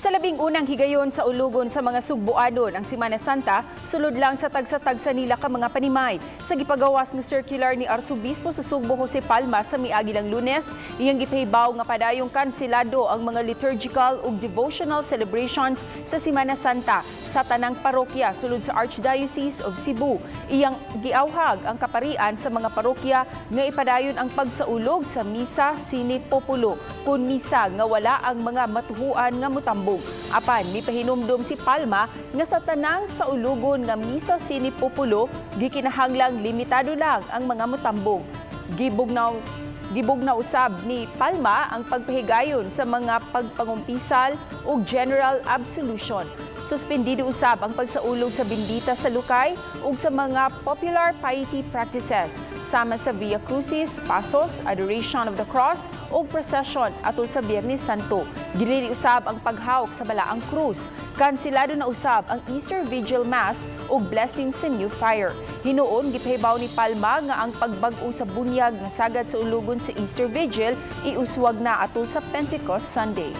Sa labing unang higayon sa ulugon sa mga Sugboanon ang Semana Santa, sulod lang sa tagsa-tagsa nila ka mga panimay. Sa gipagawas ng circular ni Arsobispo sa Sugbo Jose Palma sa miagi lang Lunes, iyang gipahibaw nga padayong kanselado ang mga liturgical ug devotional celebrations sa Semana Santa sa tanang parokya sulod sa Archdiocese of Cebu. Iyang giawhag ang kaparian sa mga parokya nga ipadayon ang pagsaulog sa misa sine populo kun misa nga wala ang mga matuhuan nga mutambong. Apan mipahinumdom si Palma nga sa tanang sa ulugon nga misa sine populo gikinahanglang limitado lang ang mga mutambong. Gibugnaw usab ni Palma ang pagpahigayon sa mga pagpangumpisal ug general absolution. Suspendido usab ang pagsaulog sa bendita sa lukay ug sa mga popular piety practices sama sa Via Crucis, Pasos, Adoration of the Cross ug procession atol sa Biyernes Santo. Ginili usab ang paghawak sa balaang krus. Kanselado na usab ang Easter Vigil Mass ug blessing sa New Fire. Hinuon gipahibaw ni Palma nga ang pagbag-o sa bunyag nga sagad sa ulugon sa Easter Vigil iuswag na atol sa Pentecost Sunday.